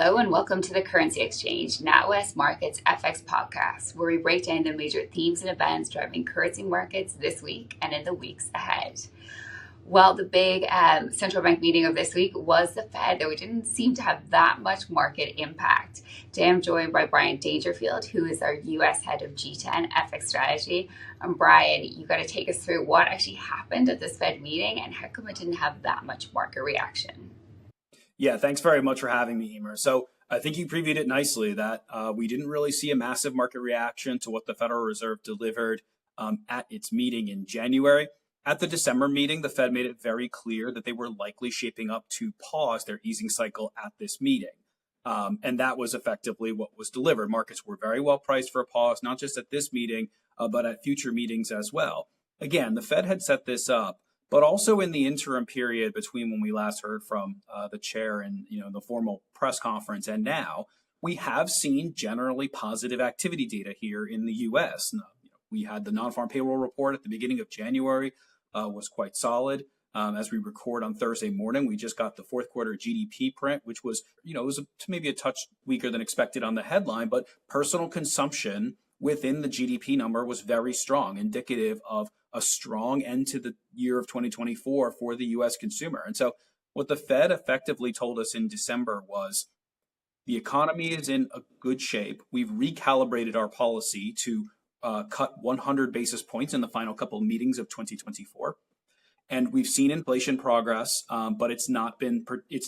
Hello and welcome to the Currency Exchange, NatWest Markets FX podcast, where we break down the major themes and events driving currency markets this week and in the weeks ahead. Well, the big central bank meeting of this week was the Fed, though it didn't seem to have that much market impact. Today I'm joined by Brian Daingerfield, who is our US head of G10 FX strategy. And Brian, you got to take us through what actually happened at this Fed meeting and how come it didn't have that much market reaction. Yeah, thanks very much for having me, Eimear. So I think you previewed it nicely that we didn't really see a massive market reaction to what the Federal Reserve delivered at its meeting in January. At the December meeting, the Fed made it very clear that they were likely shaping up to pause their easing cycle at this meeting. And that was effectively what was delivered. Markets were very well priced for a pause, not just at this meeting, but at future meetings as well. Again, the Fed had set this up, but also in the interim period between when we last heard from the chair and the formal press conference and now, we have seen generally positive activity data here in the U.S. We had the non-farm payroll report at the beginning of January, was quite solid. As we record on Thursday morning, we just got the fourth quarter GDP print, which was, it was maybe a touch weaker than expected on the headline, but personal consumption within the GDP number was very strong, indicative of a strong end to the year of 2024 for the U.S. consumer. And so what the Fed effectively told us in December was the economy is in a good shape. We've recalibrated our policy to cut 100 basis points in the final couple of meetings of 2024. And we've seen inflation progress, but it's not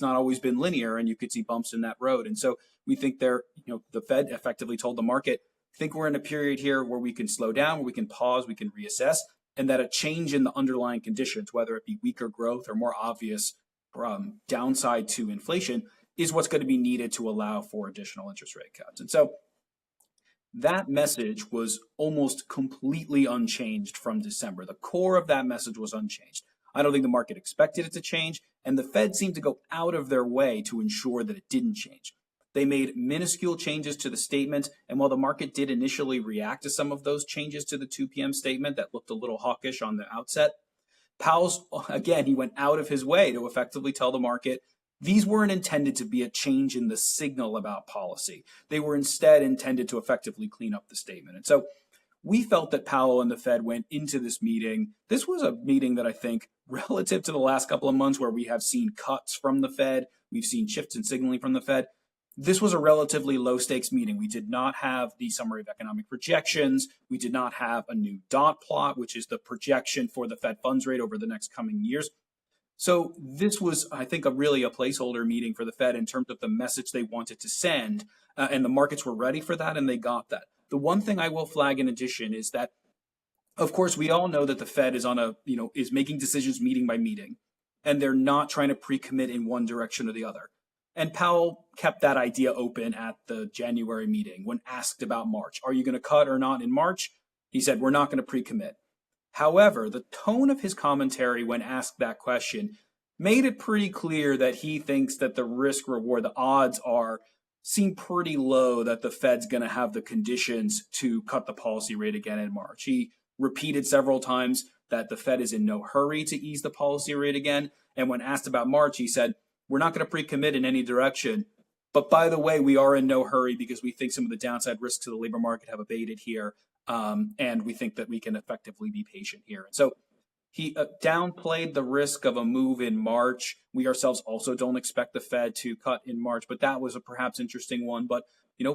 always been linear, and you could see bumps in that road. And so we think the Fed effectively told the market, think we're in a period here where we can slow down, where we can pause, we can reassess, and that a change in the underlying conditions, whether it be weaker growth or more obvious downside to inflation, is what's going to be needed to allow for additional interest rate cuts. And so that message was almost completely unchanged from December. The core of that message was unchanged. I don't think the market expected it to change, and the Fed seemed to go out of their way to ensure that it didn't change. They made minuscule changes to the statement, and while the market did initially react to some of those changes to the 2 p.m. statement that looked a little hawkish on the outset, Powell's, again, he went out of his way to effectively tell the market these weren't intended to be a change in the signal about policy. They were instead intended to effectively clean up the statement. And so we felt that Powell and the Fed went into this meeting. This was a meeting that I think, relative to the last couple of months where we have seen cuts from the Fed, we've seen shifts in signaling from the Fed, this was a relatively low stakes meeting. We did not have the summary of economic projections. We did not have a new dot plot, which is the projection for the Fed funds rate over the next coming years. So this was, I think, a placeholder meeting for the Fed in terms of the message they wanted to send. And the markets were ready for that, and they got that. The one thing I will flag in addition is that, of course, we all know that the Fed is is making decisions meeting by meeting, and they're not trying to pre-commit in one direction or the other. And Powell kept that idea open at the January meeting when asked about March. Are you going to cut or not in March? He said, we're not going to pre-commit. However, the tone of his commentary when asked that question made it pretty clear that he thinks that the risk reward, the odds seem pretty low that the Fed's going to have the conditions to cut the policy rate again in March. He repeated several times that the Fed is in no hurry to ease the policy rate again. And when asked about March, he said, we're not going to pre-commit in any direction. But by the way, we are in no hurry because we think some of the downside risks to the labor market have abated here. And we think that we can effectively be patient here. And so he downplayed the risk of a move in March. We ourselves also don't expect the Fed to cut in March, but that was a perhaps interesting one. But,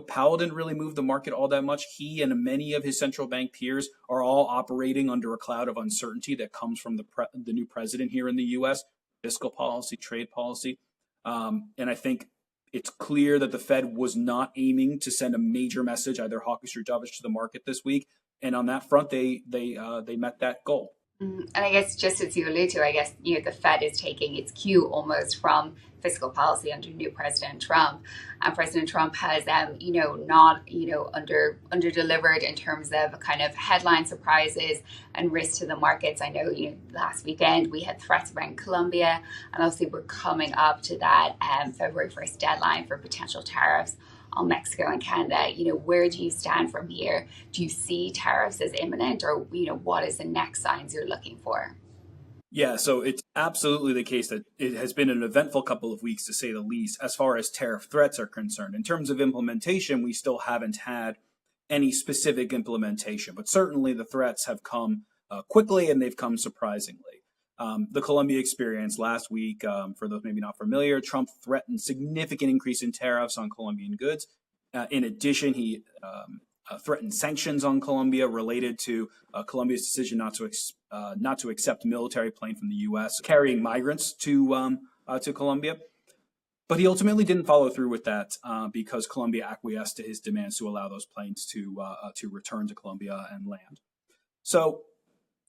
Powell didn't really move the market all that much. He and many of his central bank peers are all operating under a cloud of uncertainty that comes from the new president here in the U.S., fiscal policy, trade policy. And I think it's clear that the Fed was not aiming to send a major message, either hawkish or dovish, to the market this week. And on that front, they met that goal. And I guess just as you allude to, the Fed is taking its cue almost from fiscal policy under new President Trump. And President Trump has, not, under delivered in terms of kind of headline surprises and risk to the markets. I know, last weekend we had threats around Colombia, and obviously we're coming up to that February 1st deadline for potential tariffs on Mexico and Canada. Where do you stand from here? Do you see tariffs as imminent, or what is the next signs you're looking for? Yeah, so it's absolutely the case that it has been an eventful couple of weeks, to say the least, as far as tariff threats are concerned. In terms of implementation, we still haven't had any specific implementation, but certainly the threats have come quickly and they've come surprisingly. The Colombia experience last week, for those maybe not familiar, Trump threatened significant increase in tariffs on Colombian goods. In addition, he threatened sanctions on Colombia related to Colombia's decision not to accept military plane from the U.S. carrying migrants to Colombia. But he ultimately didn't follow through with that because Colombia acquiesced to his demands to allow those planes to return to Colombia and land. So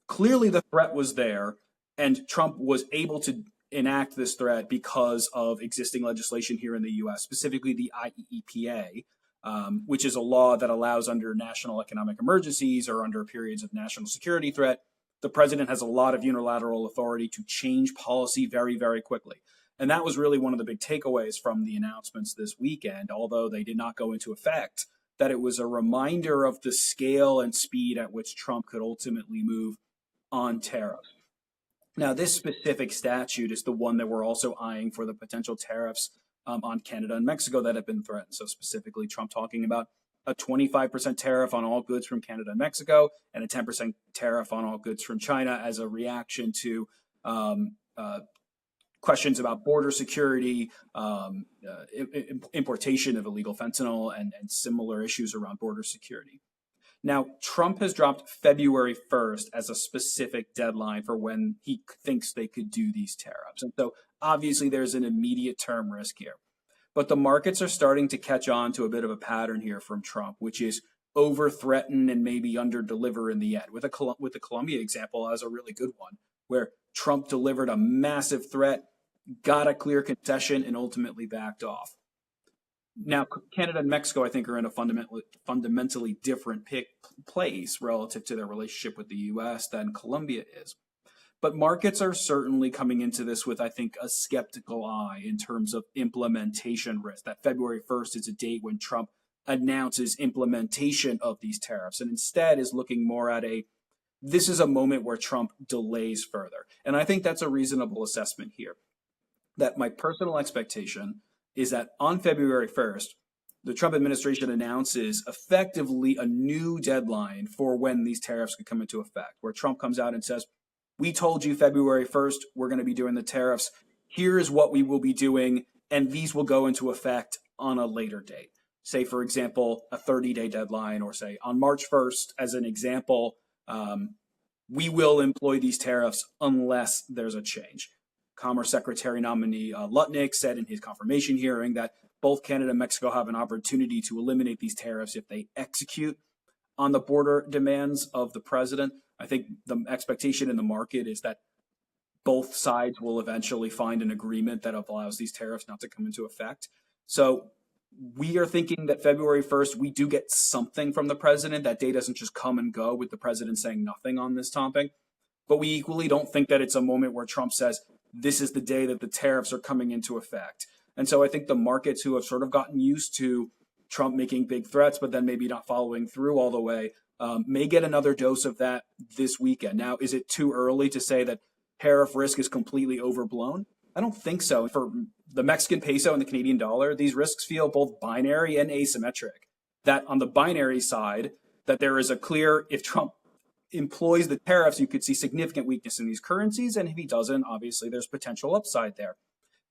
clearly the threat was there, and Trump was able to enact this threat because of existing legislation here in the U.S., specifically the IEEPA, which is a law that allows under national economic emergencies or under periods of national security threat, the president has a lot of unilateral authority to change policy very, very quickly. And that was really one of the big takeaways from the announcements this weekend, although they did not go into effect, that it was a reminder of the scale and speed at which Trump could ultimately move on tariffs. Now, this specific statute is the one that we're also eyeing for the potential tariffs on Canada and Mexico that have been threatened. So specifically, Trump talking about a 25% tariff on all goods from Canada and Mexico and a 10% tariff on all goods from China as a reaction to questions about border security, importation of illegal fentanyl, and similar issues around border security. Now, Trump has dropped February 1st as a specific deadline for when he thinks they could do these tariffs. And so obviously there's an immediate term risk here. But the markets are starting to catch on to a bit of a pattern here from Trump, which is over-threaten and maybe under-deliver in the end. With the Colombia example as a really good one, where Trump delivered a massive threat, got a clear concession, and ultimately backed off. Now, Canada and Mexico, I think, are in a fundamentally different place relative to their relationship with the U.S. than Colombia is. But markets are certainly coming into this with, I think, a skeptical eye in terms of implementation risk. That February 1st is a date when Trump announces implementation of these tariffs, and instead is looking more at this is a moment where Trump delays further. And I think that's a reasonable assessment here. That my personal expectation is that on February 1st, the Trump administration announces effectively a new deadline for when these tariffs could come into effect, where Trump comes out and says, we told you February 1st, we're going to be doing the tariffs. Here's what we will be doing, and these will go into effect on a later date. Say, for example, a 30-day deadline, or say on March 1st, as an example, we will employ these tariffs unless there's a change. Commerce Secretary nominee Lutnick said in his confirmation hearing that both Canada and Mexico have an opportunity to eliminate these tariffs if they execute on the border demands of the president. I think the expectation in the market is that both sides will eventually find an agreement that allows these tariffs not to come into effect. So we are thinking that February 1st, we do get something from the president. That day doesn't just come and go with the president saying nothing on this topic. But we equally don't think that it's a moment where Trump says, this is the day that the tariffs are coming into effect. And so I think the markets who have sort of gotten used to Trump making big threats, but then maybe not following through all the way, may get another dose of that this weekend. Now, is it too early to say that tariff risk is completely overblown? I don't think so. For the Mexican peso and the Canadian dollar, these risks feel both binary and asymmetric. That on the binary side, that there is a clear, if Trump employs the tariffs, you could see significant weakness in these currencies. And if he doesn't, obviously there's potential upside there.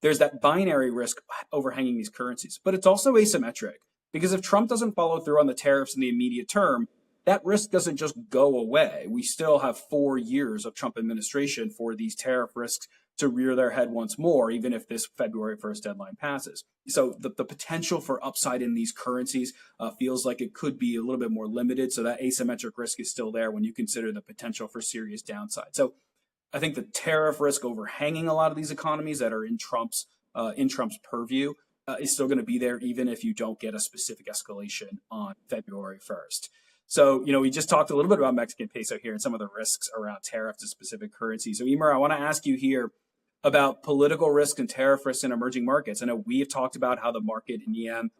There's that binary risk overhanging these currencies. But it's also asymmetric, because if Trump doesn't follow through on the tariffs in the immediate term, that risk doesn't just go away. We still have 4 years of Trump administration for these tariff risks to rear their head once more, even if this February 1st deadline passes. So the potential for upside in these currencies feels like it could be a little bit more limited. So that asymmetric risk is still there when you consider the potential for serious downside. So I think the tariff risk overhanging a lot of these economies that are in Trump's purview is still going to be there, even if you don't get a specific escalation on February 1st. So, we just talked a little bit about Mexican peso here and some of the risks around tariffs to specific currencies. So, Eimear, I want to ask you here about political risk and tariff risks in emerging markets. I know we have talked about how the market in EM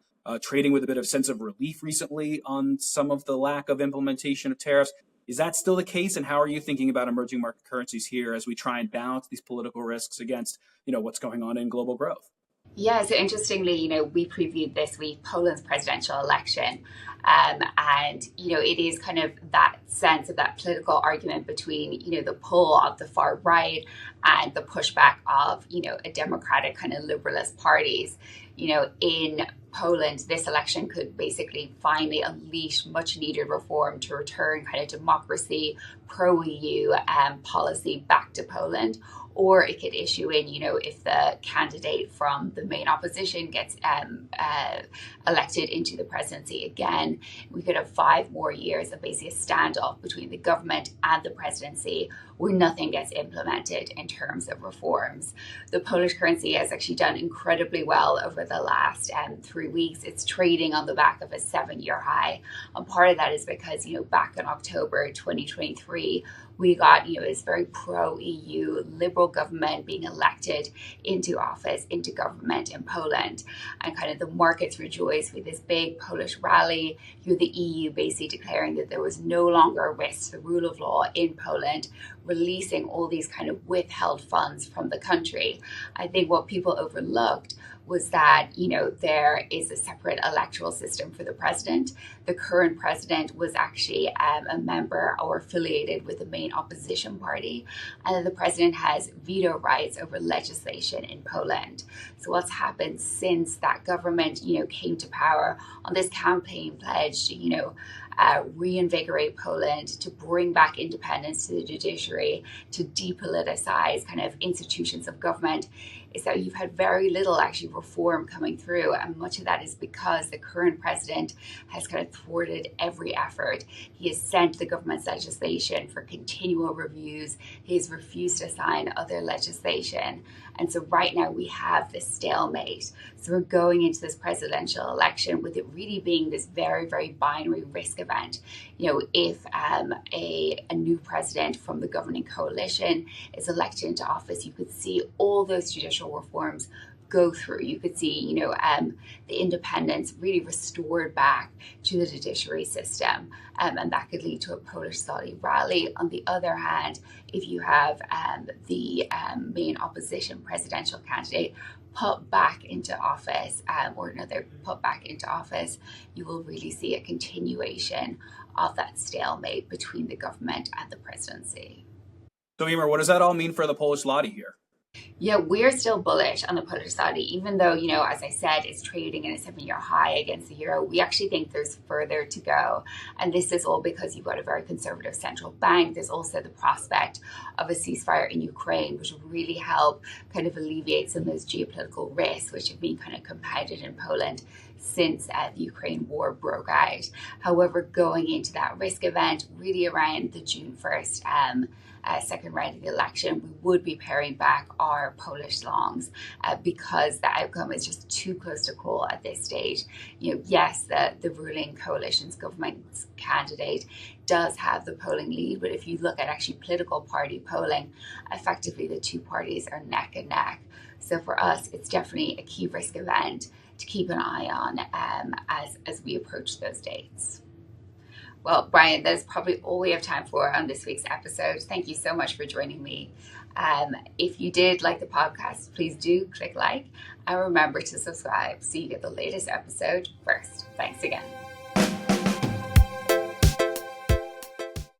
trading with a bit of sense of relief recently on some of the lack of implementation of tariffs. Is that still the case? And how are you thinking about emerging market currencies here as we try and balance these political risks against, what's going on in global growth? Yeah, so interestingly, we previewed this week Poland's presidential election. It is kind of that sense of that political argument between, the pull of the far right and the pushback of, a democratic kind of liberalist parties. In Poland, this election could basically finally unleash much needed reform to return kind of democracy, pro-EU policy back to Poland. Or it could issue in, if the candidate from the main opposition gets elected into the presidency again, we could have 5 more years of basically a standoff between the government and the presidency where nothing gets implemented in terms of reforms. The Polish currency has actually done incredibly well over the last 3 weeks. It's trading on the back of a 7-year high. And part of that is because, back in October 2023, we got, this very pro-EU liberal government being elected into office, into government in Poland. And kind of the markets rejoiced with this big Polish rally. The EU basically declaring that there was no longer a risk to the rule of law in Poland, releasing all these kind of withheld funds from the country. I think what people overlooked was that, there is a separate electoral system for the president. The current president was actually a member or affiliated with the main opposition party, and the president has veto rights over legislation in Poland. So what's happened since that government, came to power on this campaign pledge to, reinvigorate Poland, to bring back independence to the judiciary, to depoliticize kind of institutions of government, is that you've had very little actually reform coming through. And much of that is because the current president has kind of thwarted every effort. He has sent the government's legislation for continual reviews. He has refused to sign other legislation. And so right now we have this stalemate. So we're going into this presidential election with it really being this very, very binary risk event. If a new president from the governing coalition is elected into office, you could see all those judicial reforms go through. You could see, the independence really restored back to the judiciary system, and that could lead to a Polish Saudi rally. On the other hand, if you have the main opposition presidential candidate put back into office, or another put back into office, you will really see a continuation of that stalemate between the government and the presidency. So, Eimear, what does that all mean for the Polish zloty here? Yeah, we're still bullish on the Polish zloty, even though, as I said, it's trading in a 7-year high against the euro. We actually think there's further to go. And this is all because you've got a very conservative central bank. There's also the prospect of a ceasefire in Ukraine, which will really help kind of alleviate some of those geopolitical risks, which have been kind of compounded in Poland since the Ukraine war broke out. However, going into that risk event, really around the June 1st, second round of the election, we would be paring back our Polish longs because the outcome is just too close to call at this stage. Yes, the ruling coalition's government's candidate does have the polling lead, but if you look at actually political party polling, effectively the two parties are neck and neck. So for us, it's definitely a key risk event to keep an eye on as we approach those dates. Well, Brian, that's probably all we have time for on this week's episode. Thank you so much for joining me. If you did like the podcast, please do click like and remember to subscribe so you get the latest episode first. Thanks again.